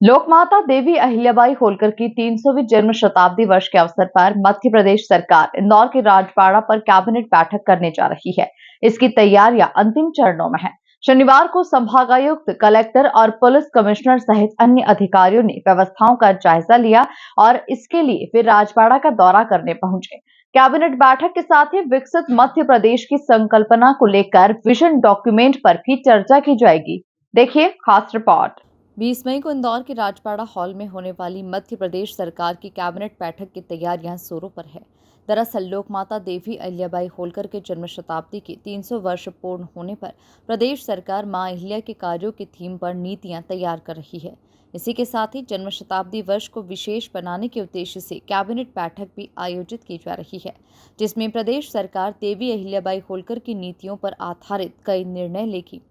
लोकमाता देवी अहिल्याबाई होलकर की 300वीं जन्म शताब्दी वर्ष के अवसर पर मध्य प्रदेश सरकार इंदौर के राजबाड़ा पर कैबिनेट बैठक करने जा रही है। इसकी तैयारियां अंतिम चरणों में हैं। शनिवार को संभागायुक्त, कलेक्टर और पुलिस कमिश्नर सहित अन्य अधिकारियों ने व्यवस्थाओं का जायजा लिया और इसके लिए वे राजबाड़ा का दौरा करने पहुंचे। कैबिनेट बैठक के साथ ही विकसित मध्य प्रदेश की संकल्पना को लेकर विजन डॉक्यूमेंट पर भी चर्चा की जाएगी। देखिए खास रिपोर्ट। 20 मई को इंदौर के राजबाड़ा हॉल में होने वाली मध्य प्रदेश सरकार की कैबिनेट बैठक की तैयारियां जोरों पर है। दरअसल लोकमाता देवी अहिल्याबाई होलकर के जन्म शताब्दी के 300 वर्ष पूर्ण होने पर प्रदेश सरकार मां अहिल्या के कार्यों की थीम पर नीतियां तैयार कर रही है। इसी के साथ ही जन्म शताब्दी वर्ष को विशेष बनाने के उद्देश्य से कैबिनेट बैठक भी आयोजित की जा रही है, जिसमें प्रदेश सरकार देवी अहिल्याबाई होलकर की नीतियों पर आधारित कई निर्णय लेगी।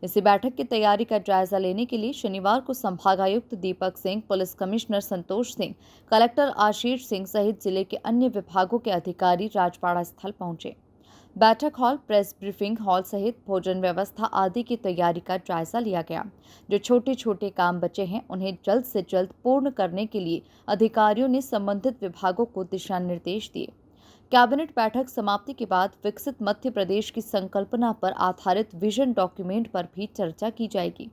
इसी बैठक की तैयारी का जायजा लेने के लिए शनिवार को संभागायुक्त Deepak Singh, police commissioner Santosh Singh, collector Ashish Singh सहित जिले के अन्य विभागों के अधिकारी राजबाड़ा स्थल पहुंचे। बैठक हॉल, प्रेस ब्रीफिंग हॉल सहित भोजन व्यवस्था आदि की तैयारी का जायजा लिया गया। जो छोटे छोटे काम बचे हैं उन्हें जल्द से जल्द पूर्ण करने के लिए अधिकारियों ने संबंधित विभागों को दिशा निर्देश दिए। कैबिनेट बैठक समाप्ति के बाद विकसित मध्य प्रदेश की संकल्पना पर आधारित विजन डॉक्यूमेंट पर भी चर्चा की जाएगी।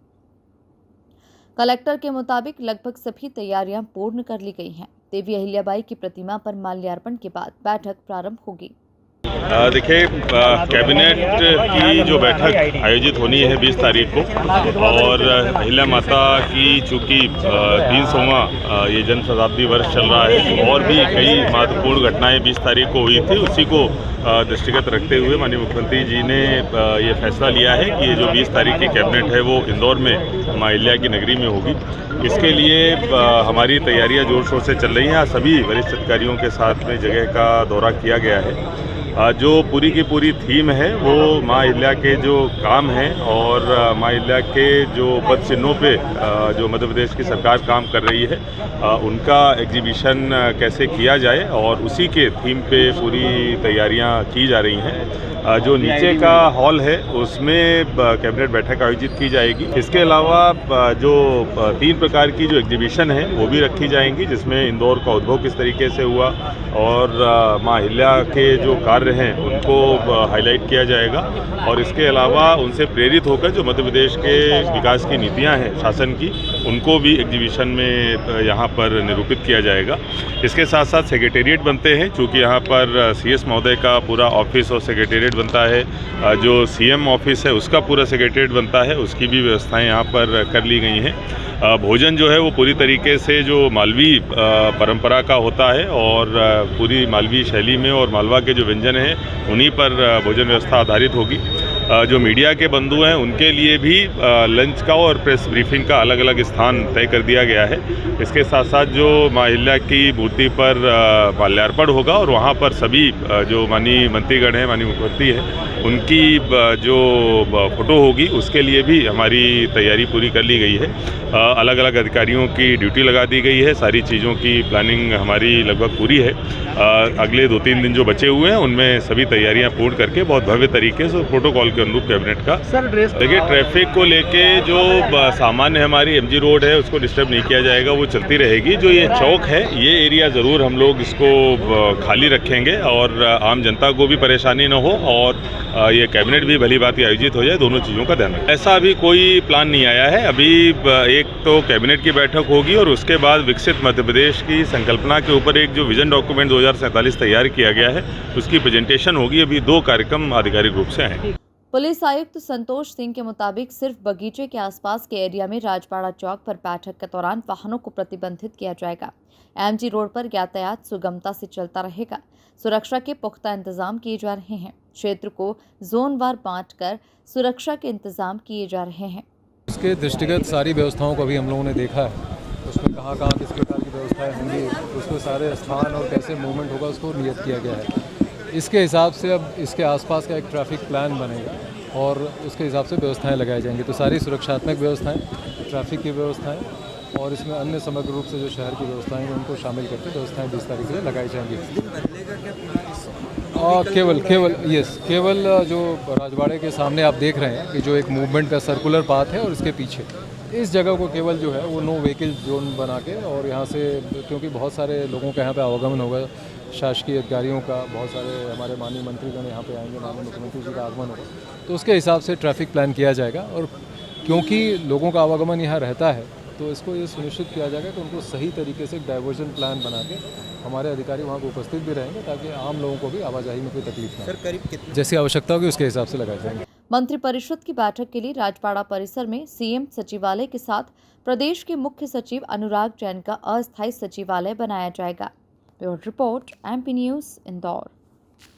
कलेक्टर के मुताबिक लगभग सभी तैयारियां पूर्ण कर ली गई हैं। देवी अहिल्याबाई की प्रतिमा पर माल्यार्पण के बाद बैठक प्रारंभ होगी। देखिए, कैबिनेट की जो बैठक आयोजित होनी है 20 तारीख को, और अहिल्या माता की चूँकि 300वां ये जन्म शताब्दी वर्ष चल रहा है और भी कई महत्वपूर्ण घटनाएं 20 तारीख को हुई थी, उसी को दृष्टिगत रखते हुए माननीय मुख्यमंत्री जी ने ये फैसला लिया है कि ये जो 20 तारीख की कैबिनेट है वो इंदौर में मां अहिल्या की नगरी में होगी। इसके लिए हमारी तैयारियां जोर शोर से चल रही हैं। सभी वरिष्ठ अधिकारियों के साथ में जगह का दौरा किया गया है। जो पूरी की पूरी थीम है वो मां अहिल्या के जो काम हैं और मां अहिल्या के जो पद चिन्हों पे जो मध्य प्रदेश की सरकार काम कर रही है उनका एग्जीबिशन कैसे किया जाए, और उसी के थीम पे पूरी तैयारियां की जा रही हैं। जो नीचे का हॉल है उसमें कैबिनेट बैठक आयोजित की जाएगी। इसके अलावा जो 3 प्रकार की जो एग्जीबिशन है वो भी रखी जाएंगी, जिसमें इंदौर का उद्भव किस तरीके से हुआ और मां अहिल्या के जो कार्य हैं उनको हाईलाइट किया जाएगा, और इसके अलावा उनसे प्रेरित होकर जो मध्य प्रदेश के विकास की नीतियां हैं शासन की, उनको भी एग्जीबिशन में यहाँ पर निरूपित किया जाएगा। इसके साथ साथ सेक्रेटेरिएट बनते हैं, चूँकि यहाँ पर CS महोदय का पूरा ऑफिस और सेक्रेटेरिएट बनता है, जो CM ऑफिस है उसका पूरा सेक्रेटेरिएट बनता है, उसकी भी व्यवस्थाएं यहाँ पर कर ली गई हैं। भोजन जो है वो पूरी तरीके से जो मालवी परंपरा का होता है और पूरी मालवी शैली में, और मालवा के जो व्यंजन हैं उन्हीं पर भोजन व्यवस्था आधारित होगी। जो मीडिया के बंधु हैं उनके लिए भी लंच का और प्रेस ब्रीफिंग का अलग अलग स्थान तय कर दिया गया है। इसके साथ साथ जो मां अहिल्या की मूर्ति पर माल्यार्पण होगा और वहाँ पर सभी जो माननीय मंत्रीगण हैं, माननीय मुख्यमंत्री हैं, उनकी जो फोटो होगी उसके लिए भी हमारी तैयारी पूरी कर ली गई है। अलग अलग अधिकारियों की ड्यूटी लगा दी गई है। सारी चीज़ों की प्लानिंग हमारी लगभग पूरी है। अगले 2-3 दिन जो बचे हुए हैं उनमें सभी तैयारियां पूर्ण करके बहुत भव्य तरीके से प्रोटोकॉल के अनुरूप कैबिनेट का। देखिए, ट्रैफिक को लेके जो सामान्य हमारी MG रोड है उसको डिस्टर्ब नहीं किया जाएगा, वो चलती रहेगी। जो ये चौक है ये एरिया ज़रूर हम लोग इसको खाली रखेंगे और आम जनता को भी परेशानी न हो और ये कैबिनेट भी भली बात आयोजित हो जाए, दोनों चीज़ों का ध्यान रखें। ऐसा अभी कोई प्लान नहीं आया है। अभी एक तो कैबिनेट की बैठक होगी और उसके बाद विकसित मध्य प्रदेश की संकल्पना के ऊपर एक जो विजन डॉक्यूमेंट 2047 तैयार किया गया है उसकी प्रेजेंटेशन होगी। अभी 2 कार्यक्रम आधिकारिक रूप से हैं। पुलिस आयुक्त संतोष सिंह के मुताबिक सिर्फ बगीचे के आसपास के एरिया में राजबाड़ा चौक पर बैठक के दौरान वाहनों को प्रतिबंधित किया जाएगा। MG रोड पर यातायात सुगमता से चलता रहेगा। सुरक्षा के पुख्ता इंतजाम किए जा रहे हैं। क्षेत्र को जोनवार बांटकर सुरक्षा के इंतजाम किए जा रहे हैं। इसके दृष्टिगत सारी व्यवस्थाओं को अभी हम लोगों ने देखा है, उसमें कहाँ किस प्रकार की व्यवस्थाएं होंगी, उसमें सारे स्थान और कैसे मूवमेंट होगा उसको नियत किया गया है। इसके हिसाब से अब इसके आसपास का एक ट्रैफिक प्लान बनेगा और उसके हिसाब से व्यवस्थाएं लगाई जाएंगी। तो सारी सुरक्षात्मक व्यवस्थाएं, ट्रैफिक की व्यवस्थाएं और इसमें अन्य समग्र रूप से जो शहर की व्यवस्थाएं हैं उनको शामिल करके व्यवस्थाएं 20 तारीख से लगाई जाएंगी। केवल जो राजबाड़े के सामने आप देख रहे हैं कि जो एक मूवमेंट का सर्कुलर पाथ है और इसके पीछे इस जगह को केवल जो है वो नो व्हीकल जोन बना के, और यहाँ से क्योंकि बहुत सारे लोगों का यहाँ पे आवागमन होगा, शासकीय अधिकारियों का, बहुत सारे हमारे माननीय मंत्रीगण यहाँ पे आएंगे, माननीय मुख्यमंत्री जी का आगमन होगा, तो उसके हिसाब से ट्रैफिक प्लान किया जाएगा। और क्योंकि लोगों का आवागमन यहाँ रहता है तो इसको ये सुनिश्चित किया जाएगा कि उनको सही तरीके से डाइवर्जन प्लान बना के हमारे अधिकारी वहाँ पर उपस्थित भी रहेंगे, ताकि आम लोगों को भी आवाजाही में कोई तकलीफ ना हो। सर करीब कितने जैसी आवश्यकता होगी उसके हिसाब से लगाए जाएंगे। मंत्रिपरिषद की बैठक के लिए राजपाड़ा परिसर में सीएम सचिवालय के साथ प्रदेश के मुख्य सचिव अनुराग जैन का अस्थायी सचिवालय बनाया जाएगा। Bureau report, MP news, Indore.